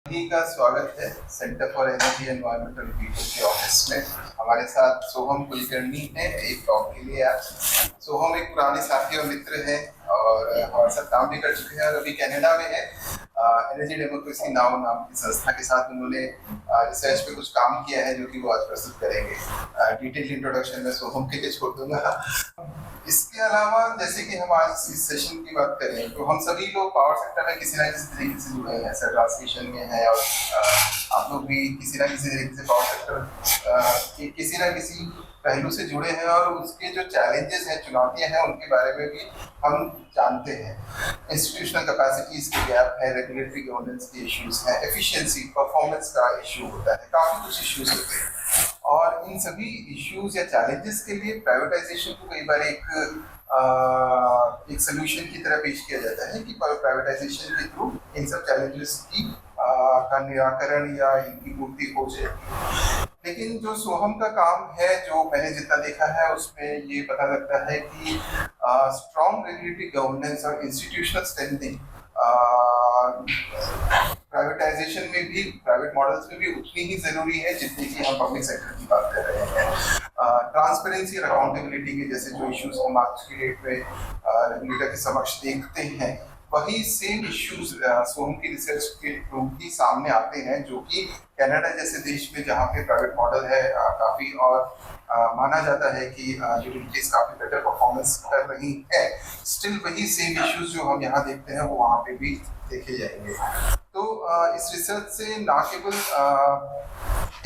सभी का स्वागत है centre for energy environmental people के ऑफिस में। हमारे साथ सोहम कुलकर्णी है एक टॉक के लिए आज। सोहम एक पुराने साथी और मित्र है और हमारे साथ काम भी कर चुके हैं और अभी कनाडा में है। एनर्जी डेमोक्रेसी नाउ नाम की संस्था के साथ उन्होंने रिसर्च पे कुछ काम किया है जो कि वो आज प्रस्तुत करेंगे। डिटेल इंट्रोडक्शन में सोहम के लिए छोड़ दूंगा। इसके अलावा जैसे कि हम आज इस सेशन की बात करें तो हम सभी लोग पावर सेक्टर में किसी ना किसी तरीके से जुड़े हैं, सर ट्रांसमिशन में है और आप लोग भी किसी ना किसी तरीके से पावर सेक्टर के किसी ना किसी पहलू से जुड़े हैं और उसके जो चैलेंजेस हैं, चुनौतियां हैं, उनके बारे में भी हम जानते हैं। इंस्टीट्यूशनल कैपेसिटीज के गैप है, रेगुलेटरी गवर्नेंस के इश्यूज हैं, एफिशिएंसी परफॉर्मेंस का इशू होता है, काफी कुछ इश्यूज होते हैं और इन सभी इश्यूज या चैलेंजेस के लिए प्राइवेटाइजेशन को कई बार एक सोल्यूशन की तरह पेश किया जाता है कि प्राइवेटाइजेशन के थ्रू इन सब चैलेंजेस की का निराकरण या इनकी पूर्ति हो जाएगी। लेकिन जो सोहम का काम है, जो मैंने जितना देखा है उसमें ये पता लगता है कि स्ट्रॉन्ग रेगुलेटरी गवर्नेंस और इंस्टीट्यूशनल स्ट्रेंथनिंग प्राइवेटाइजेशन में भी, प्राइवेट मॉडल्स में भी उतनी ही जरूरी है जितनी कि हम पब्लिक सेक्टर की बात कर रहे हैं। ट्रांसपेरेंसी और अकाउंटेबिलिटी के जैसे जो इश्यूज हम आज की डेट में रेगुलेटर के समक्ष देखते हैं, वही सेम इश्यूज सोहम की रिसर्च के थ्रू भी सामने आते हैं, जो कि कनाडा जैसे देश में जहाँ पे प्राइवेट मॉडल है काफी और माना जाता है कि यूटिलिटीज काफी बेटर परफॉर्मेंस कर रही है, स्टिल वही सेम इश्यूज जो हम यहाँ देखते हैं वो वहाँ पे भी देखे जाएंगे। तो इस रिसर्च से ना केवल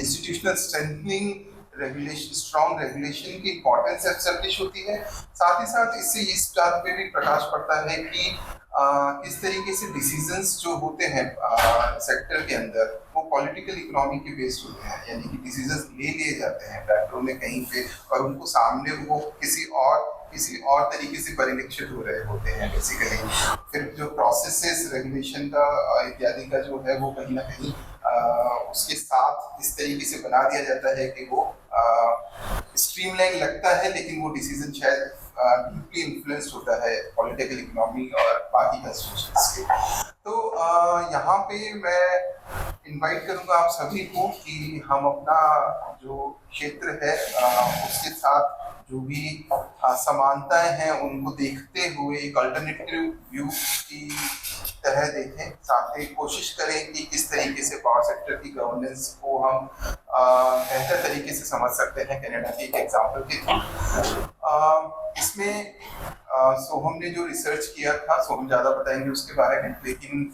institutional strengthening, regulation, strong regulation की इंपॉर्टेंस एस्टैब्लिश होती है, साथ ही साथ इससे इस बात पे भी प्रकाश पड़ता है कि किस तरीके से डिसीजंस जो होते हैं सेक्टर के अंदर वो पॉलिटिकल इकोनॉमी के बेस्ड होते हैं, यानी कि डिसीजंस ले लिए जाते हैं बैकग्राउंड में कहीं पे और उनको सामने वो किसी और तरीके से परिलक्षित हो रहे होते हैं बेसिकली। फिर जो प्रोसेसेस रेगुलेशन का इत्यादि का जो है वो कहीं ना कहीं उसके साथ इस तरीके से बना दिया जाता है कि वो स्ट्रीमलाइन लगता है, लेकिन वो डिसीजन शायद डीपली इन्फ्लुएंस्ड होता है पॉलिटिकल इकोनॉमी और बाकी कंस्टिट्यूशंस के। तो यहाँ पे मैं इनवाइट करूँगा आप सभी को कि हम अपना जो क्षेत्र है उसके साथ जो भी समानताएं हैं उनको देखते हुए एक अल्टरनेटिव व्यू की तरह देखें, साथ ही कोशिश करें कि किस तरीके से पावर सेक्टर की गवर्नेंस को हम बेहतर तरीके से समझ सकते हैं कनाडा के एक एग्जाम्पल के थ्रू। इसमें सोहम ने जो रिसर्च किया था, सोहम ज़्यादा बताएंगे उसके बारे में, लेकिन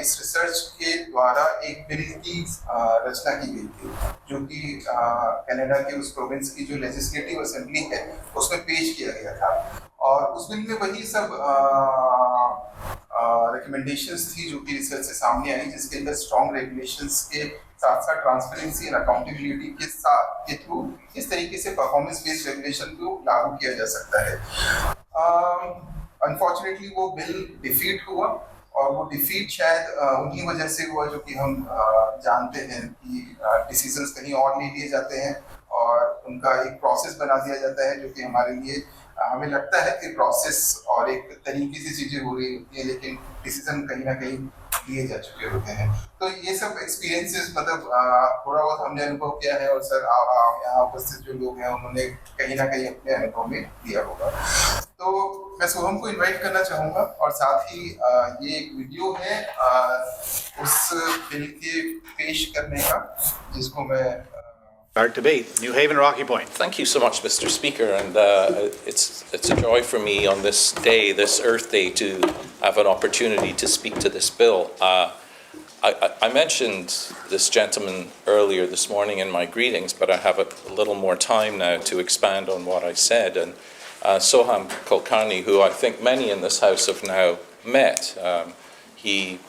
इस रिसर्च के द्वारा एक बिल की रचना की गई थी जो कि कनाडा के उस प्रोविंस की जो लेजिस्लेटिव असेंबली है उसमें पेश किया गया था और उस बिल में वही सब रिकमेंडेशंस थी जो कि रिसर्च से सामने आई, जिसके अंदर स्ट्रॉन्ग रेगुलेशंस के साथ साथ ट्रांसपेरेंसी और अकाउंटेबिलिटी के साथ के थ्रू इस तरीके से परफॉर्मेंस बेस्ड रेगुलेशन को लागू किया जा सकता है। अनफॉर्चुनेटली वो बिल डिफीट हुआ और वो डिफीट शायद उन्हीं वजह से हुआ जो कि हम जानते हैं कि डिसीजंस कहीं और ले लिए जाते हैं और उनका एक प्रोसेस बना दिया जाता है जो कि हमारे लिए हमें लगता है कि प्रोसेस और एक तरीके से चीजें हो रही होती है, लेकिन डिसीजन कहीं ना कहीं लिए जा चुके होते हैं। तो ये सब एक्सपीरियंसेस मतलब थोड़ा बहुत हमने अनुभव किया है और सर यहाँ उपस्थित जो लोग हैं उन्होंने कहीं ना कहीं अपने अनुभव में दिया होगा। तो मैं सोहम को इनवाइट करना चाहूँगा और साथ ही ये एक वीडियो है उस बिल के पेश करने का जिसको मैं Start debate. New Haven, Rocky Point. Thank you so much, Mr. Speaker, and it's a joy for me on this day, this Earth Day, to have an opportunity to speak to this bill. I mentioned this gentleman earlier this morning in my greetings, but I have a little more time now to expand on what I said. And Soham Kulkarni, who I think many in this House have now met, he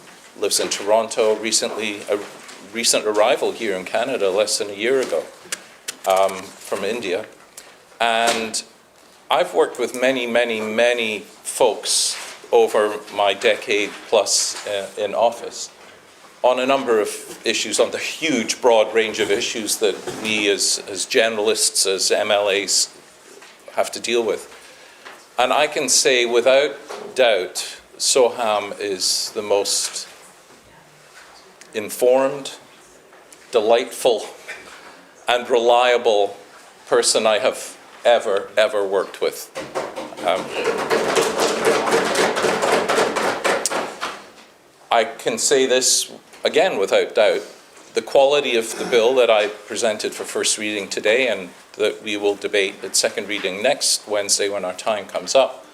lives in Toronto, a recent arrival here in Canada less than a year ago from India. And I've worked with many folks over my decade plus in office on a number of issues, on the huge broad range of issues that we as generalists, as MLAs have to deal with. And I can say without doubt, Soham is the most informed, delightful, and reliable person I have ever worked with. I can say this again without doubt. The quality of the bill that I presented for first reading today and that we will debate at second reading next Wednesday when our time comes up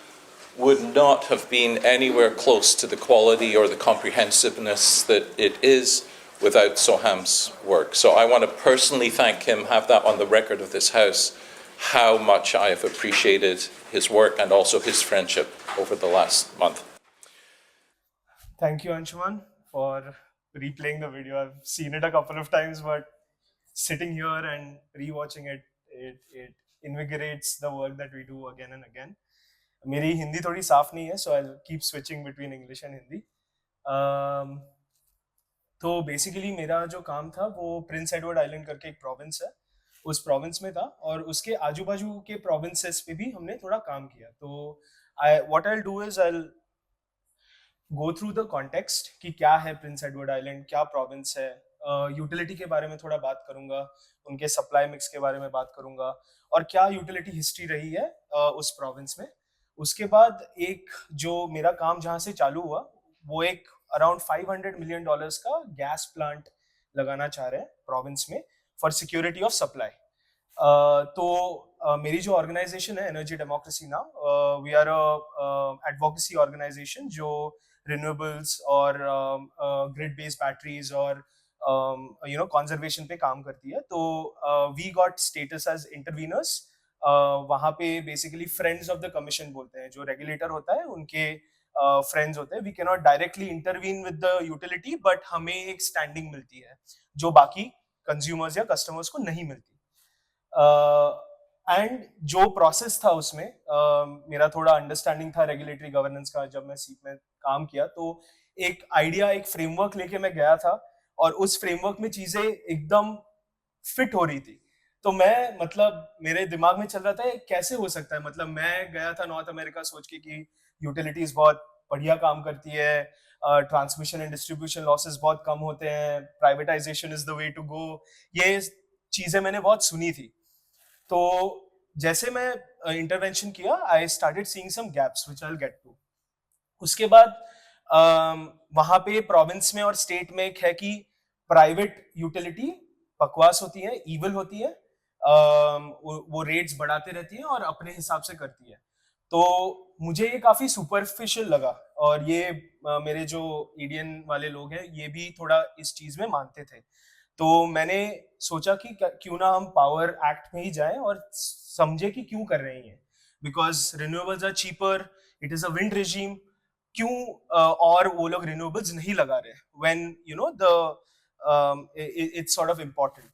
would not have been anywhere close to the quality or the comprehensiveness that it is without Soham's work. So I want to personally thank him, have that on the record of this House, how much I have appreciated his work and also his friendship over the last month. Thank you, Anshuman, for replaying the video. I've seen it a couple of times, but sitting here and rewatching it, it invigorates the work that we do again and again. मेरी हिंदी थोड़ी साफ नहीं है, so I'll keep switching between English and Hindi. तो basically मेरा जो काम था वो प्रिंस एडवर्ड आइलैंड करके एक प्रोविंस है, उस प्रोविंस में था और उसके आजू बाजू के प्रोविंसेस पे भी हमने थोड़ा काम किया. तो what I will do is I go through the context कि क्या है प्रिंस एडवर्ड आइलैंड, क्या प्रोविंस है, यूटिलिटी के बारे में थोड़ा बात करूंगा, उनके सप्लाई मिक्स के बारे में बात करूंगा और क्या यूटिलिटी हिस्ट्री रही है उस प्रोविंस में. उसके बाद एक जो मेरा काम जहाँ से चालू हुआ वो एक अराउंड $500 मिलियन का गैस प्लांट लगाना चाह रहे हैं प्रोविंस में फॉर सिक्योरिटी ऑफ सप्लाई. तो मेरी जो ऑर्गेनाइजेशन है Energy Democracy now, we are advocacy organisation जो रिन्यूएबल्स और ग्रिड बेस्ड बैटरीज और कंजर्वेशन पे काम करती है. तो we got status as interveners. वहाँ पे basically friends of the commission बोलते हैं, जो रेगुलेटर होता है उनके फ्रेंड्स होते हैं. We can not directly intervene with the utility, but हमें एक स्टैंडिंग मिलती है जो बाकी कंज्यूमर्स या कस्टमर्स को नहीं मिलती. एंड जो प्रोसेस था उसमें मेरा थोड़ा अंडरस्टैंडिंग था रेगुलेटरी गवर्नेंस का. जब मैं सीट में काम किया तो एक आइडिया, एक फ्रेमवर्क लेके मैं गया था और उस फ्रेमवर्क में चीजें एकदम फिट हो रही थी. तो मैं मतलब मेरे दिमाग में चल रहा था कैसे हो सकता है. मतलब मैं गया था नॉर्थ अमेरिका सोच के कि यूटिलिटीज बहुत बढ़िया काम करती है, ट्रांसमिशन एंड डिस्ट्रीब्यूशन लॉसेस बहुत कम होते हैं, privatisation is the way to go. ये चीजें मैंने बहुत सुनी थी. तो जैसे मैं इंटरवेंशन किया I started seeing some gaps which I will get to. उसके बाद वहां पे प्रोविंस में और स्टेट में एक है कि प्राइवेट यूटिलिटी बकवास होती है, ईविल होती है, वो रेट्स बढ़ाते रहती है और अपने हिसाब से करती है. तो मुझे ये काफी सुपरफिशियल लगा और ये मेरे जो ईडीएन वाले लोग हैं ये भी थोड़ा इस चीज में मानते थे. तो मैंने सोचा कि क्यों ना हम पावर एक्ट में ही जाएं और समझे कि क्यों कर रहे हैं. Because renewables are cheaper, it is a wind regime. क्यों और वो लोग रिन्यूएबल्स नहीं लगा रहे when you know the it's sort of important.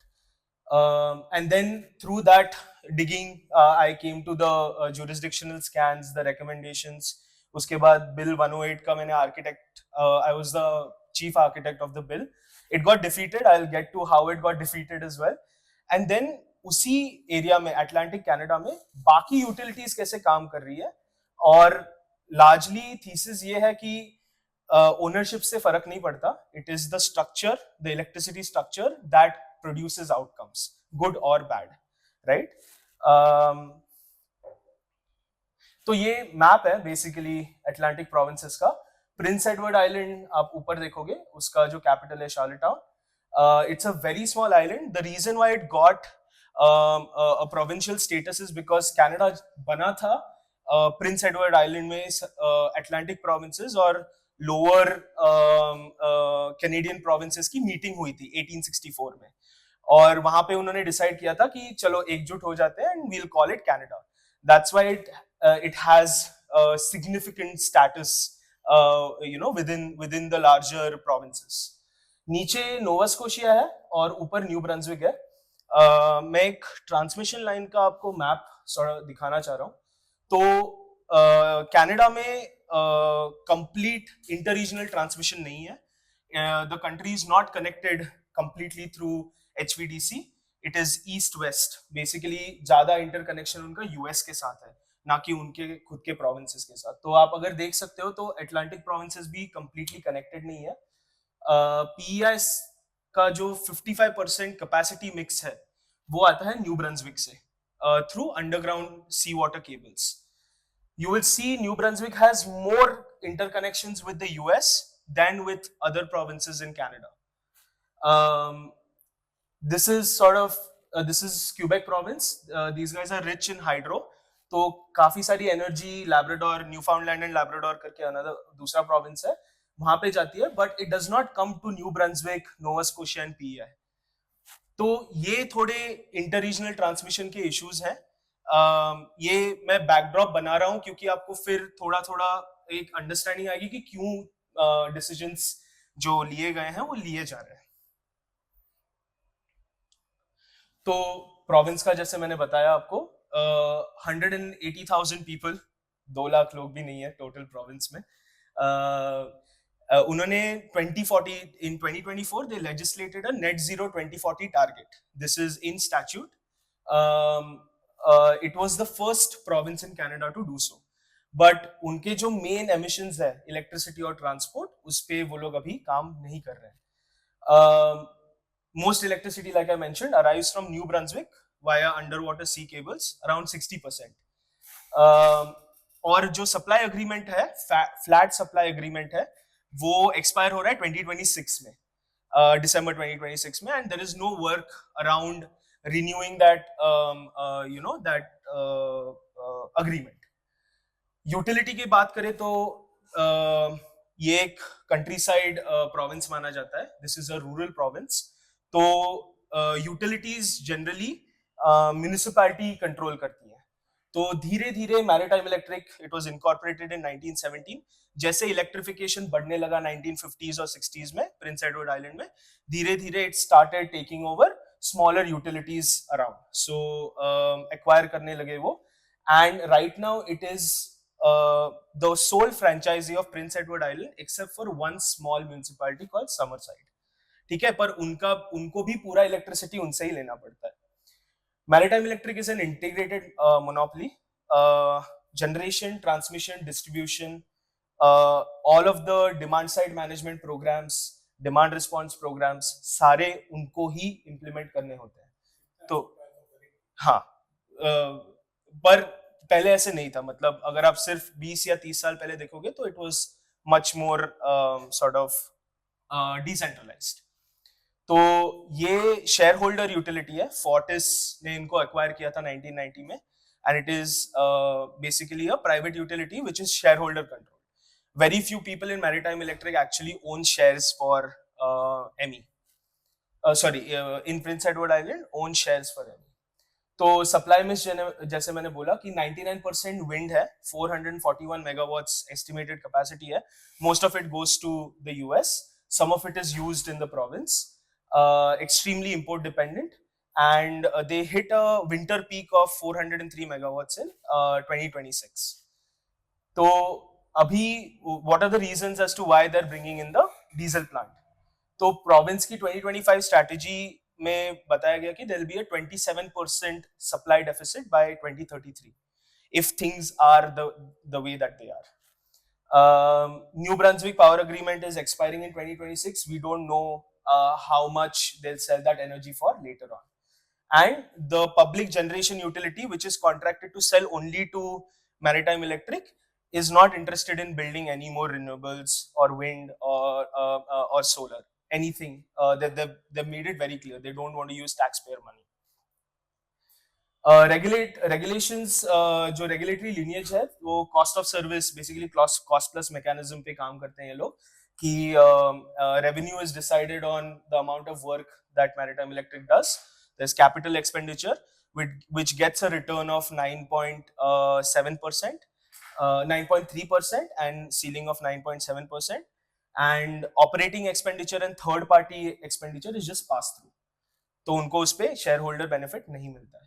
And then through that digging I came to the jurisdictional scans, the recommendations. उसके बाद bill 108 का मैंने architect, I was the chief architect of the bill. It got defeated. I'll get to how it got defeated as well. And then उसी area में Atlantic Canada में बाकी utilities कैसे काम कर रही है. और लार्जली थीसिस ये है कि ओनरशिप से फर्क नहीं पड़ता. It is the structure, the electricity structure that produces outcomes, good or bad, right? तो ये मैप है बेसिकली अटलांटिक प्रोविंसेस का. प्रिंस एडवर्ड आइलैंड आप ऊपर देखोगे, उसका जो कैपिटल है Charlottetown. It's a very small island. The reason why it got a provincial status is because Canada बना था प्रिंस एडवर्ड आइलैंड में अटलांटिक प्रोविंसेस और लोअर कैनेडियन प्रोविंसेस की मीटिंग हुई थी 1864 में. और वहां पे उन्होंने डिसाइड किया था कि चलो एकजुट हो जाते हैं and we will call it Canada. That's why it has significant status within the larger provinces. नीचे नोवा स्कोशिया है और ऊपर न्यू ब्रंसविक है. मैं एक ट्रांसमिशन लाइन का आपको मैप दिखाना चाह रहा हूँ. तो कनाडा में complete inter-regional transmission नहीं है. The country is not connected completely through HVDC. It is east-west. Basically ज्यादा interconnection उनका US के साथ है, ना कि उनके खुद के provinces के साथ. तो आप अगर देख सकते हो तो Atlantic provinces भी completely connected नहीं है. PEI का जो 55% कैपेसिटी मिक्स है वो आता है न्यू ब्रंसविक से through underground sea water cables. You will see New Brunswick has more interconnections with the US than with other provinces in Canada. This is sort of this is Quebec province. These guys are rich in hydro. तो काफी सारी energy Labrador, Newfoundland and Labrador करके another दूसरा province है, वहां पे जाती है, but it does not come to New Brunswick, Nova Scotia and PI. तो ये थोड़े इंटर रीजनल ट्रांसमिशन के इश्यूज हैं. ये मैं बैकड्रॉप बना रहा हूं क्योंकि आपको फिर थोड़ा थोड़ा एक अंडरस्टैंडिंग आएगी कि क्यों डिसीजंस जो लिए गए हैं वो लिए जा रहे हैं. तो प्रोविंस का जैसे मैंने बताया आपको 180,000 पीपल, 2 लाख लोग भी नहीं है टोटल प्रोविंस में. उन्होंने 2024 they legislated a net zero 2040 target. This is in statute. It was the first province in Canada to do so. But उनके जो मेन emissions है इलेक्ट्रिसिटी और ट्रांसपोर्ट, उस पे वो लोग अभी काम नहीं कर रहे हैं. Most electricity, like I mentioned, arrives from New Brunswick via underwater sea cables, around 60%. और जो सप्लाई अग्रीमेंट है, फ्लैट सप्लाई अग्रीमेंट है, वो एक्सपायर हो रहा है 2026 में, December 2026 में, and there is no work around renewing that agreement. Utility की बात करें तो ये एक कंट्री साइड प्रोविंस माना जाता है. This is a rural province. तो यूटिलिटीज जनरली म्युनिसिपैलिटी कंट्रोल करती हैं. तो धीरे धीरे maritime electric, it was incorporated in 1917. जैसे इलेक्ट्रिफिकेशन बढ़ने लगा 1950s और 60s में प्रिंस एडवर्ड आइलैंड में, धीरे धीरे it started taking over smaller utilities around. So acquire करने लगे वो, and right now it is the sole franchisee of Prince Edward Island except for one small municipality called Summerside. ठीक है, पर उनको भी पूरा इलेक्ट्रिसिटी उनसे ही लेना पड़ता है. Maritime Electric is an integrated monopoly. Generation, transmission, distribution, all of the demand side management programs, demand response programs, सारे उनको ही इंप्लीमेंट करने होते हैं. तो हाँ, पर पहले ऐसे नहीं था. मतलब अगर आप सिर्फ 20 या 30 साल पहले देखोगे तो it was much more sort of decentralised. तो ये शेयर होल्डर यूटिलिटी है. फोर्टिस ने इनको एक्वायर किया था 1990 में, and it is basically a private utility which is share holder control. Very few people in Maritime Electric actually own shares for Amy, in Prince Edward Island own shares for Amy. तो supply में जैसे मैंने बोला कि 99% wind है, 441 megawatts estimated capacity है. Most of it goes to the US. Some of it is used in the province. Extremely import dependent, and they hit a winter peak of 403 megawatts in 2026. तो अभी what are the reasons as to why they're bringing in the diesel plant? तो province की 2025 strategy में बताया गया कि there will be a 27% supply deficit by 2033 if things are the way that they are. New Brunswick power agreement is expiring in 2026. We don't know how much they'll sell that energy for later on. And the public generation utility, which is contracted to sell only to Maritime Electric, is not interested in building any more renewables or wind or solar. Anything. They've made it very clear they don't want to use taxpayer money. Regulations, जो regulatory lineage है वो cost of service, basically cost plus mechanism पे काम करते हैं ये लोग, कि revenue is decided on the amount of work that Maritime Electric does. There's capital expenditure which gets a return of 9.7%, 9.3% and ceiling of 9.7%. And operating expenditure and third party expenditure is just pass through. तो उनको उस पे shareholder benefit नहीं मिलता है.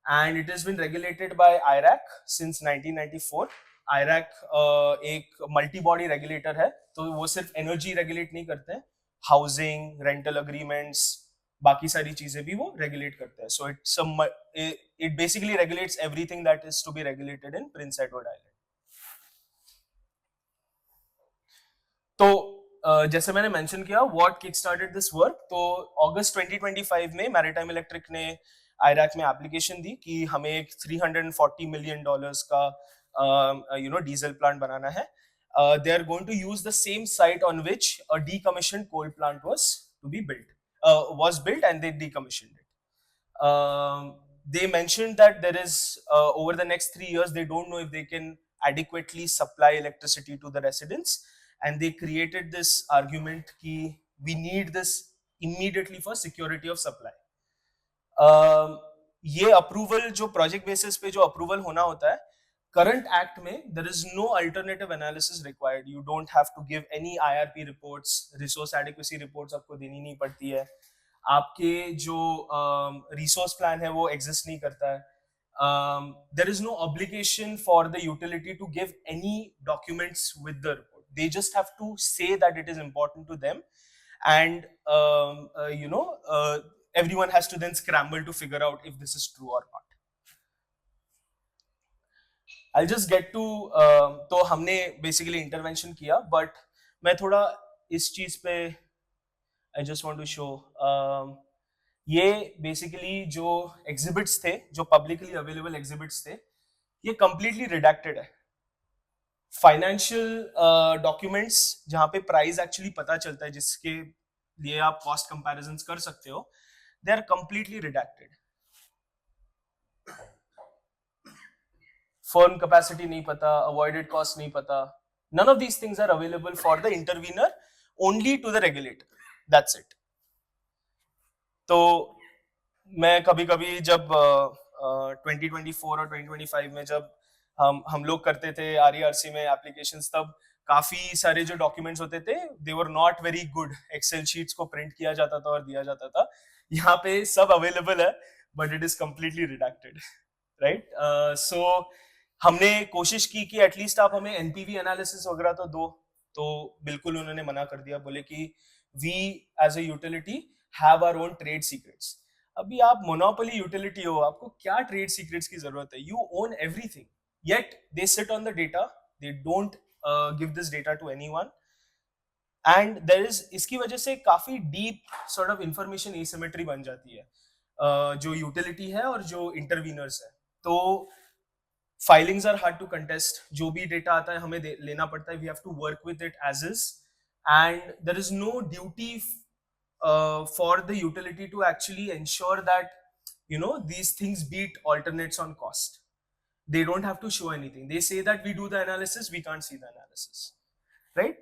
And it has been regulated by IRAC since 1994. IRAC एक multi body regulator है, तो वो सिर्फ energy regulate नहीं करते हैं, housing, rental agreements, बाकी सारी चीजें भी वो regulate करते हैं. So it basically regulates everything that is to be regulated in Prince Edward Island. तो जैसे मैंने मेंशन किया what kick started this work, तो अगस्त 2025 में मैरीटाइम इलेक्ट्रिक ने आईरैक में एप्लीकेशन दी कि हमें एक $340 मिलियन का डीजल प्लांट बनाना है. They are going to use the same site on which a decommissioned coal plant was built and they decommissioned it. They mentioned that there is over the next 3 years they don't know if they can adequately supply electricity to the residents, and they created this argument कि we need this immediately for security of supply. ये approval जो project basis पे जो approval होना होता है, current act में there is no alternative analysis required. You don't have to give any IRP reports, resource adequacy reports आपको देनी नहीं पड़ती है. आपके जो रिसोर्स प्लान है वो एग्जिस्ट नहीं करता है. There is no obligation for the utility to give any documents with the report. They just have to say that it is important to them, and everyone has to then scramble to figure out if this is true or not. I'll just get to तो हमने basically intervention किया, but मैं थोड़ा इस चीज पे I just want to show ये basically जो exhibits थे, जो publicly available exhibits थे, ये completely redacted है. Financial documents जहाँ पे price actually पता चलता है, जिसके लिए आप cost comparisons कर सकते हो, they are completely redacted. Firm capacity नहीं पता, avoided cost नहीं पता. None of these things are available for the intervener, only to the regulator. That's it. तो मैं कभी-कभी जब 2024 और 2025 में जब हम लोग करते थे RERC में applications, तब काफी सारे जो डॉक्यूमेंट्स होते थे they were not very good. Excel sheets को प्रिंट किया जाता था और दिया जाता था. यहाँ पे सब अवेलेबल है, but it is completely redacted, right? So हमने कोशिश की कि एटलीस्ट आप हमें एनपीवी एनालिसिस वगैरह तो दो, तो बिल्कुल उन्होंने मना कर दिया. बोले कि we as a utility have our own trade secrets. अभी आप मोनोपोली यूटिलिटी हो, आपको क्या ट्रेड सीक्रेट्स की जरूरत है? You own everything, yet they sit on the data, they don't give this data to anyone, and there is इसकी वजह से काफी deep sort of information asymmetry बन जाती है जो यूटिलिटी है और जो इंटरवीनर्स है. तो filings are hard to contest. जो भी डेटा आता है हमें लेना पड़ता है. We have to work with it as is, and there is no duty for the utility to actually ensure that these things beat alternates on cost. They don't have to show anything. They say that we do the analysis, we can't see the analysis, right?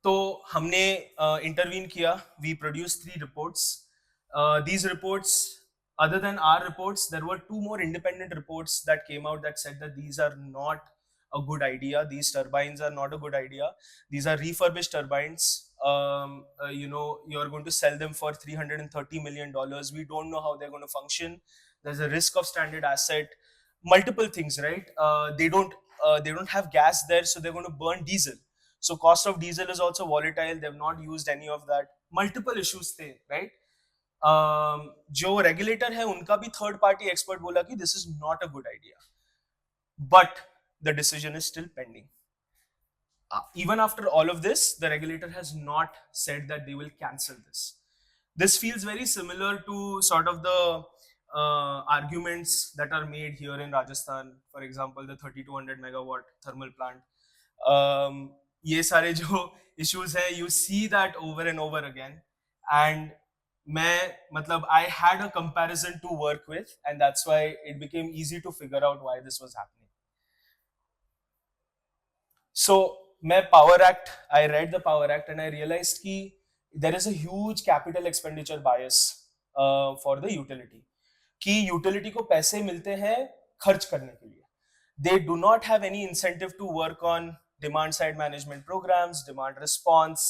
तो हमने intervene किया. We produced 3 reports. These reports, other than our reports, there were 2 more independent reports that came out that said that these are not a good idea. These turbines are not a good idea. These are refurbished turbines. You're going to sell them for $330 million. We don't know how they're going to function. There's a risk of stranded asset. Multiple things, right? They don't have gas there, so they're going to burn diesel. So cost of diesel is also volatile. They've not used any of that. Multiple issues there, right? जो regulator है उनका भी third party expert बोला कि this is not a good idea, but the decision is still pending. Even after all of this, the regulator has not said that they will cancel this. This feels very similar to sort of the arguments that are made here in Rajasthan, for example, the 3200 megawatt thermal plant. ये सारे जो issues है, you see that over and over again, and I had a comparison to work with, and that's why it became easy to figure out why this was happening. So I read the Power Act and I realized कि there is a huge capital expenditure bias for the utility. कि utility को पैसे मिलते हैं खर्च करने के लिए. They do not have any incentive to work on demand side management programs, demand response,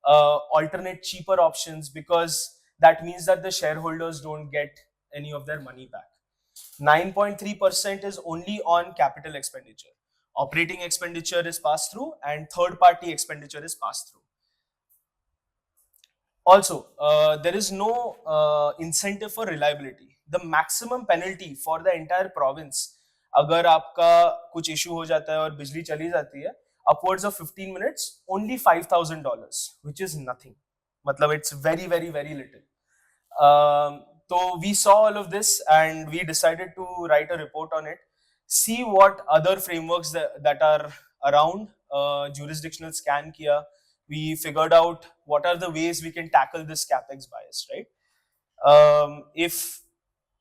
alternate cheaper options, because that means that the shareholders don't get any of their money back. 9.3% is only on capital expenditure. Operating expenditure is passed through and third party expenditure is passed through. Also, there is no incentive for reliability. The maximum penalty for the entire province अगर आपका कुछ issue हो जाता है और बिजली चली जाती है upwards of 15 minutes, only $5,000, which is nothing. मतलब it's very very very little. So we saw all of this and we decided to write a report on it, see what other frameworks that are around. Jurisdictional scan kiya, we figured out what are the ways we can tackle this capex bias, right? If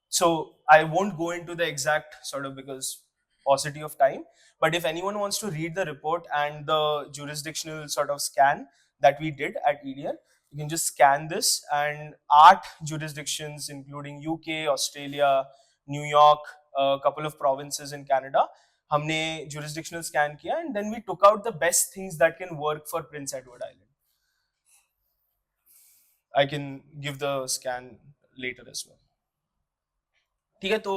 so, I won't go into the exact sort of, because paucity of time, but if anyone wants to read the report and the jurisdictional sort of scan that we did at EDN, you can just scan this, and 8 jurisdictions including UK, Australia, New York, a couple of provinces in Canada, हमने jurisdictional scan किया, and then we took out the best things that can work for Prince Edward Island. I can give the scan later as well. ठीक है, तो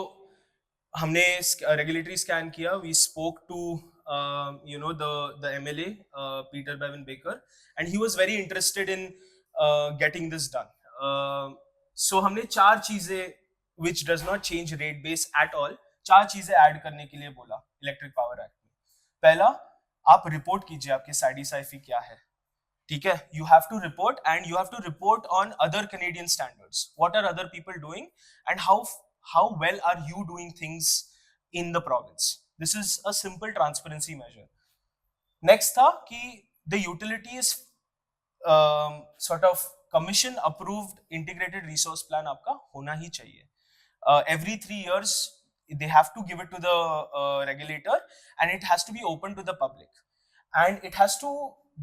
हमने regulatory scan किया. We spoke to the MLA, Peter Bevan Baker, and he was very interested in getting this done. So हमने 4 चीजें which does not change rate base at all, 4 चीजें add करने के लिए बोला इलेक्ट्रिक पावर एक्ट में. पहला, आप रिपोर्ट कीजिए आपके साइडी साइफी क्या है. ठीक है, you have to report, and you have to report on other Canadian standards. What are other people doing, and how well are you doing things in the province? This is a simple transparency measure. Next था कि the utility is sort of commission approved integrated resource plan आपका होना ही चाहिए. Every 3 years they have to give it to the regulator, and it has to be open to the public, and it has to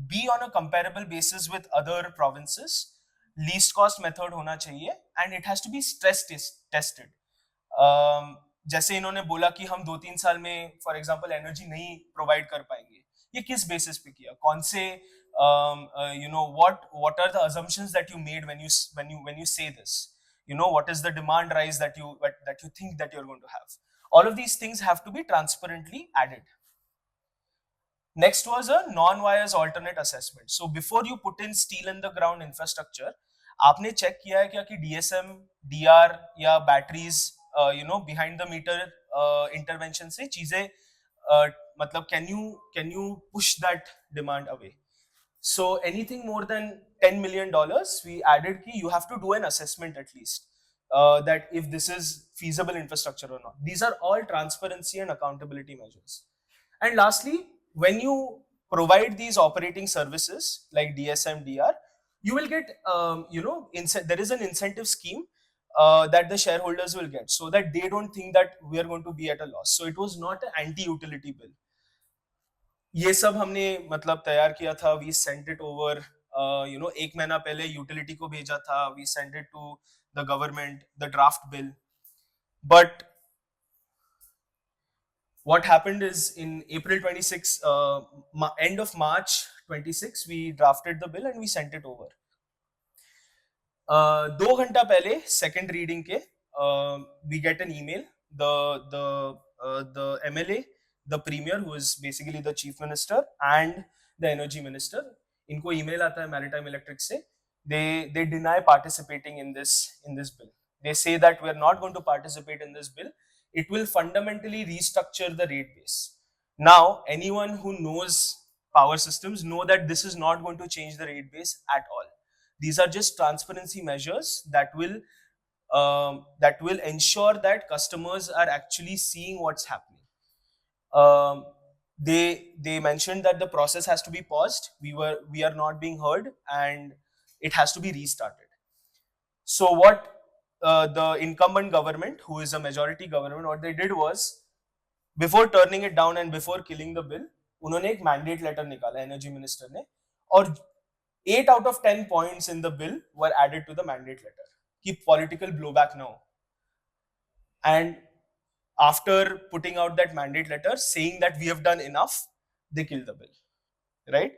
be on a comparable basis with other provinces. Least cost method होना चाहिए, and it has to be stress tested. जैसे इन्होंने बोला कि हम 2-3 साल में for example energy नहीं प्रोवाइड कर पाएंगे, ये किस बेसिस पे किया, कौन से what are the assumptions that you made when you say this, what is the demand rise that you think that you're going to have. All of these things have to be transparently added. Next was a non-wires alternate assessment. So before you put in steel in the ground infrastructure, आपने check किया है क्या कि DSM, DR या batteries behind the meter intervention से चीजें मतलब can you push that demand away? So anything more than $10 million, we added कि you have to do an assessment at least, that if this is feasible infrastructure or not. These are all transparency and accountability measures. And lastly, when you provide these operating services like DSM, DR, you will get, there is an incentive scheme that the shareholders will get, so that they don't think that we are going to be at a loss. So it was not an anti-utility bill. ये सब हमने मतलब तैयार किया था. We sent it over, 1 महीना पहले utility को भेजा था. We sent it to the government, the draft bill. But what happened is in April 26, end of March 26, we drafted the bill and we sent it over. 2 घंटा पहले second reading के, we get an email. The MLA, the premier, who is basically the chief minister, and the energy minister, इनको email आता है Maritime Electric से. They deny participating in this bill. They say that we are not going to participate in this bill. It will fundamentally restructure the rate base. Now, anyone who knows power systems know that this is not going to change the rate base at all. These are just transparency measures that will ensure that customers are actually seeing what's happening. They mentioned that the process has to be paused. We are not being heard, and it has to be restarted. So what the incumbent government, who is a majority government, what they did was, before turning it down and before killing the bill, उन्होंने एक mandate letter निकाला energy minister ने, और 8 out of 10 points in the bill were added to the mandate letter. Keep political blowback now. And after putting out that mandate letter saying that we have done enough, they killed the bill, right?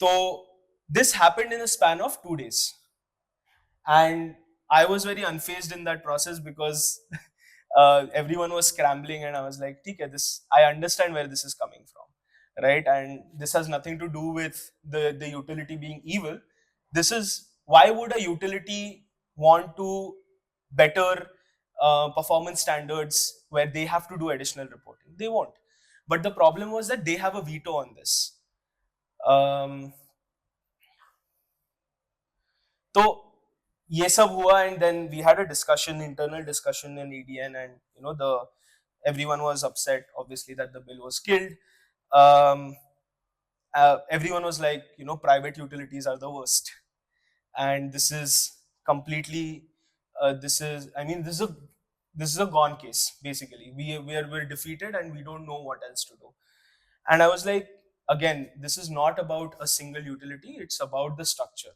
So this happened in a span of 2 days, and I was very unfazed in that process because everyone was scrambling, and I was like, "Okay, I understand where this is coming from, right? And this has nothing to do with the utility being evil. This is, why would a utility want to better performance standards where they have to do additional reporting. They won't. But the problem was that they have a veto on this. तो ये सब हुआ, and then we had a discussion, internal discussion in EDN, and everyone was upset, obviously, that the bill was killed. Everyone was like, private utilities are the worst, and this is completely this is a gone case. Basically, we're defeated and we don't know what else to do. And I was like, again, this is not about a single utility, it's about the structure.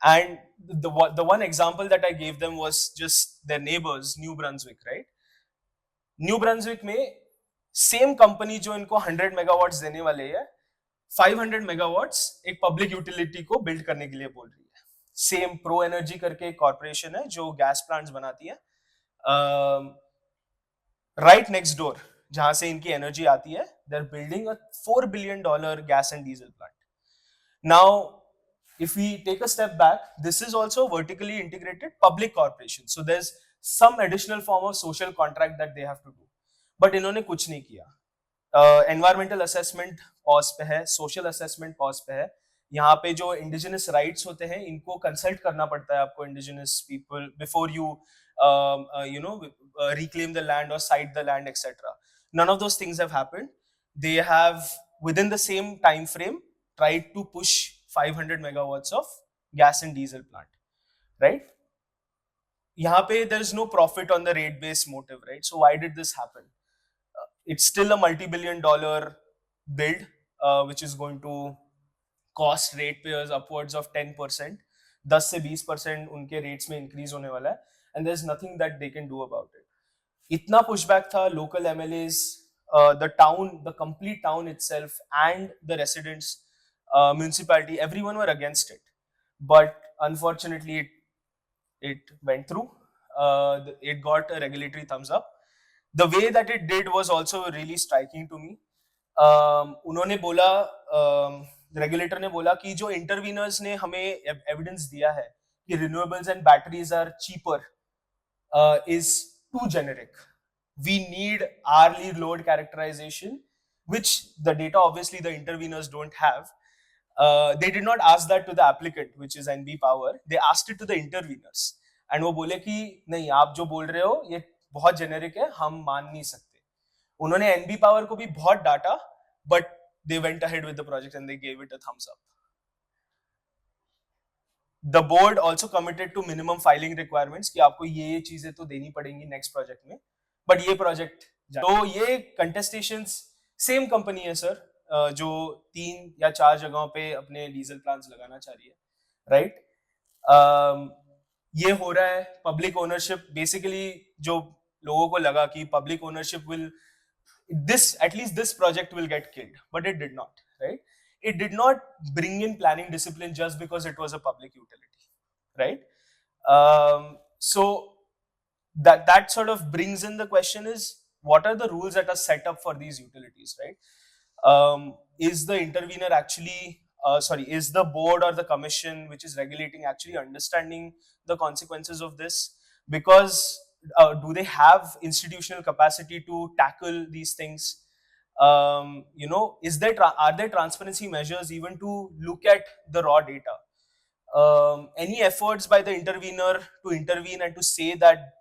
And the one example that I gave them was just their neighbors, New Brunswick, right? New Brunswick में same company जो इनको 100 megawatts देने वाले है, 500 megawatts एक public utility को build करने के लिए बोल रही है. सेम प्रो एनर्जी करके एक कॉर्पोरेशन है जो गैस प्लांट्स बनाती है, राइट नेक्स्ट डोर जहां से इनकी एनर्जी आती है. They are building a $4 billion gas and diesel plant. Now, if we take a step back, this is also vertically integrated public corporation. So there's some additional form of social contract that they have to do. But इन्होंने कुछ नहीं किया. Environmental assessment pause पे है, social assessment pause पे है. यहाँ पे जो indigenous rights होते हैं, इनको consult करना पड़ता है आपको, indigenous people, before you reclaim the land or cite the land, etc. None of those things have happened. They have, within the same time frame, tried to push 500 megawatts of gas and diesel plant, right? यहाँ पे there is no profit on the rate based motive, right? So why did this happen? It's still a multi-billion-dollar build, which is going to cost ratepayers upwards of 10%. 10 से 20% उनके rates में increase होने वाला है, and there's nothing that they can do about it. इतना pushback था, local MLAs, the town, the complete town itself, and the residents, municipality, everyone were against it. But unfortunately, it went through. It got a regulatory thumbs up. The way that it did was also really striking to me. उन्होंने बोला, regulator ने बोला कि जो interveners ने हमें evidence दिया है कि renewables and batteries are cheaper, is too generic. We need hourly load characterization, which the data obviously the interveners don't have. They did not ask that to the applicant, which is NB Power. They asked it to the interveners, and वो बोले कि नहीं, आप जो बोल रहे हो ये बहुत जेनेरिक है, हम मान नहीं सकते. उन्होंने NB Power को भी बहुत डांटा, but they went ahead with the project and they gave it a thumbs up. The board also committed to minimum filing requirements कि आपको ये चीजें तो देनी पड़ेंगी next project में, but ये project तो ये contestations same company है sir, जो 3 या 4 जगहों पे अपने डीजल प्लांट्स लगाना चाह रही है, राइट? ये हो रहा है. पब्लिक ओनरशिप, बेसिकली जो लोगों को लगा कि public ownership will, at least this project will get killed, but it did not, right? It did not bring in planning discipline just because it was a public utility, right? So that sort of brings in the question is, what are the rules that are set up for these utilities, right? Is the intervener actually, is the board or the commission which is regulating actually understanding the consequences of this? Because do they have institutional capacity to tackle these things? Are there transparency measures even to look at the raw data? Any efforts by the intervener to intervene and to say that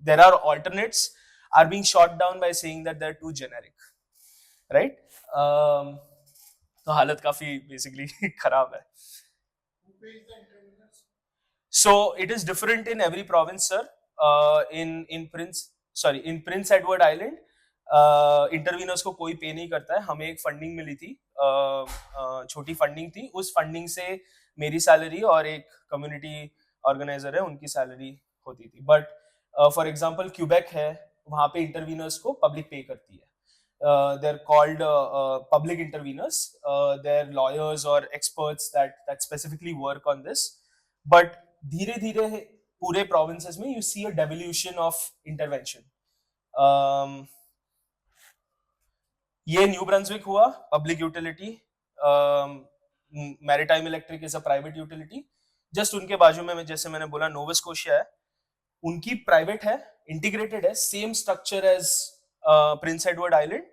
there are alternates are being shot down by saying that they're too generic, right? तो हालत काफी basically खराब है. So it is different in every province, sir. In Prince Edward Island, interveners को कोई पे नहीं करता है. हमें एक फंडिंग मिली थी, छोटी फंडिंग थी. उस फंडिंग से मेरी सैलरी और एक कम्युनिटी ऑर्गेनाइजर है उनकी सैलरी होती थी. बट फॉर एग्जांपल क्यूबेक है, वहां पे इंटरवीनर्स को पब्लिक पे करती है. They're called public interveners. They're lawyers or experts that specifically work on this. But धीरे धीरे पूरे provinces में you see a devolution of intervention. ये न्यू ब्रंसविक हुआ, public utility. Maritime Electric is a private utility. Just उनके बाजू में जैसे मैंने बोला नोवा स्कोशिया है, उनकी प्राइवेट है integrated है, same structure as Prince Edward Island,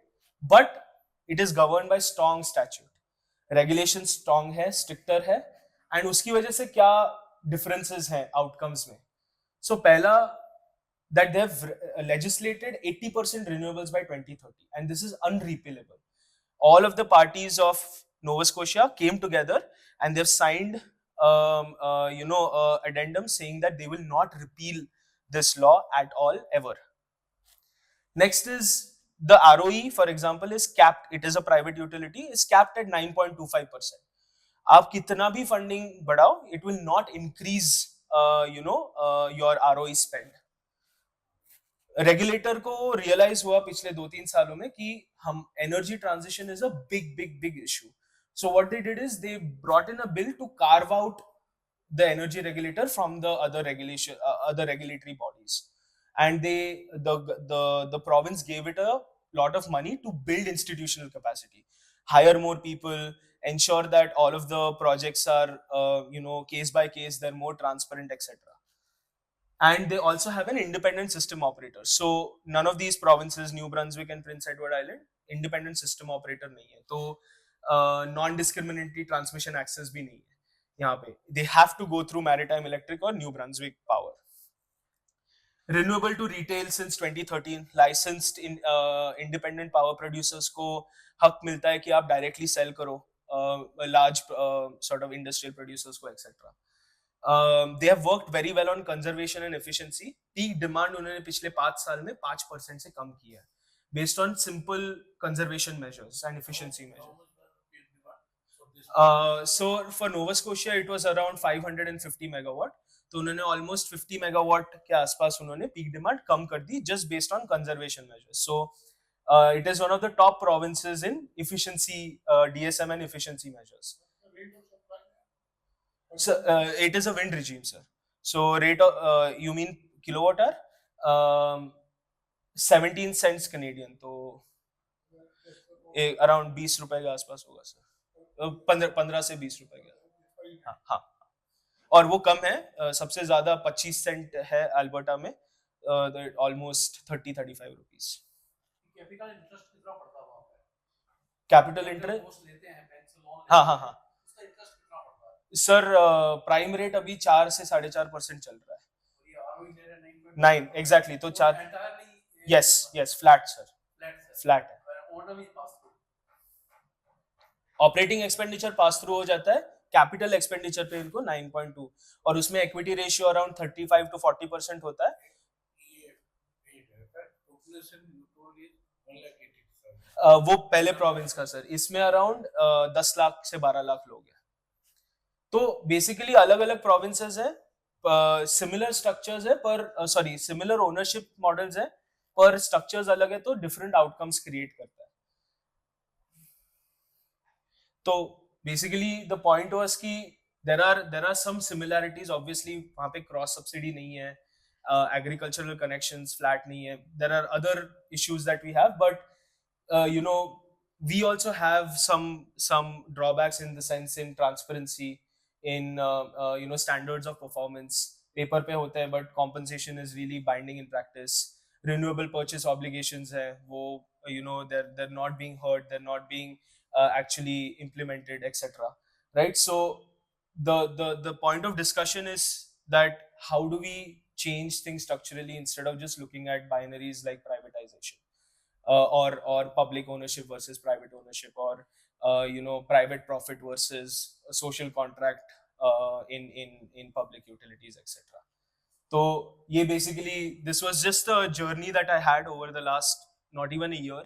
but it is governed by strong statute. Regulation strong है, stricter है, and उसकी वजह से क्या differences हैं outcomes में. So पहला, that they have legislated 80% renewables by 2030, and this is unrepealable. All of the parties of Nova Scotia came together and they've signed addendum saying that they will not repeal this law at all ever. Next is the ROE, for example, is capped. It is a private utility, is capped at 9.25%. आप कितना भी funding बढ़ाओ, it will not increase your ROE spend. Regulator को realise हुआ पिछले 2-3 सालों में कि हम energy transition is a big issue. So what they did is they brought in a bill to carve out the energy regulator from the other regulatory bodies, and the province gave it a lot of money to build institutional capacity, hire more people, ensure that all of the projects are case by case, they're more transparent, etc. And they also have an independent system operator. So none of these provinces, New Brunswick and Prince Edward Island, independent system operator नहीं है, तो non-discriminatory transmission access भी नहीं है यहाँ पे. They have to go through Maritime Electric or New Brunswick Power. Renewable to retail since 2013, licensed in independent power producers को हक मिलता है कि आप directly sell करो large sort of industrial producers को, etc. They have worked very well on conservation and efficiency. Peak demand उन्होंने पिछले 5 साल में 5% से कम किया है, based on simple conservation measures and efficiency measures. So for Nova Scotia it was around 550 megawatt. तो उन्होंने almost 50 megawatt के आसपास उन्होंने peak demand कम कर दी just based on conservation measures. So it is one of the top provinces in efficiency, DSM and efficiency measures. So it is a wind regime, sir. So rate of you mean kilowatt hour? 17 cents Canadian, तो around 20 रुपए के आसपास होगा sir. 15 से 20 रुपए का. हाँ. और वो कम है, सबसे ज्यादा 25 सेंट है अल्बर्टा में, almost 30-35 रुपीस. कैपिटल इंटरेस्ट कितना पड़ता है वहाँ पे? कैपिटल इंटरेस्ट लेते हैं बैंक से लोन. हाँ. उसका इंटरेस्ट कितना पड़ता है? सर प्राइम रेट अभी 4 से 4.5% चल रहा है. 9 एग्जैक्टली, तो 4. यस फ्लैट सर, फ्लैट है. ऑपरेटिंग एक्सपेंडिचर पास थ्रू हो जाता है, कैपिटल एक्सपेंडिचर पे इनको 9.2, और उसमें इक्विटी रेशियो अराउंड 35 to 40% होता है. वो पहले प्रोविंस का सर, इसमें अराउंड 10 लाख से 12 लाख लोग हैं. तो बेसिकली अलग अलग प्रोविंसेस हैं, सिमिलर स्ट्रक्चर्स है, पर सिमिलर ओनरशिप मॉडल्स है, पर स्ट्रक्चर्स अलग है, तो डिफरेंट आउटकम्स क्रिएट करता है. तो बेसिकली द पॉइंट वाज कि there are some similarities. Obviously वहां पे क्रॉस सब्सिडी नहीं है, एग्रीकल्चरल कनेक्शंस फ्लैट नहीं है, there are other issues that we have, but we also have some drawbacks in the sense in transparency, in standards of performance. Paper पे होते हैं, but compensation is really binding in practice. Renewable purchase obligations है, वो they're not being heard, they're not being actually implemented, etc. Right? So the point of discussion is that how do we change things structurally instead of just looking at binaries like privatization, or public ownership versus private ownership, or private profit versus a social contract in public utilities, etc. So ये basically, this was just a journey that I had over the last not even a year,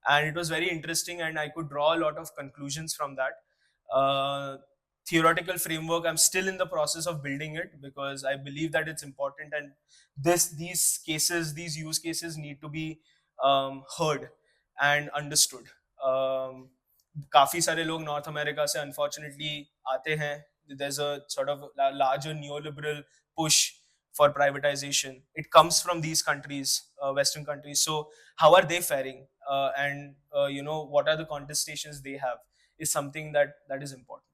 and it was very interesting, and I could draw a lot of conclusions from that. Theoretical framework, I'm still in the process of building it, because I believe that it's important, and these use cases need to be heard and understood. काफी सारे लोग north America से unfortunately आते हैं. There's a sort of larger neoliberal push for privatization. It comes from these countries, Western countries. So how are they faring, and what are the contestations they have, is something that is important.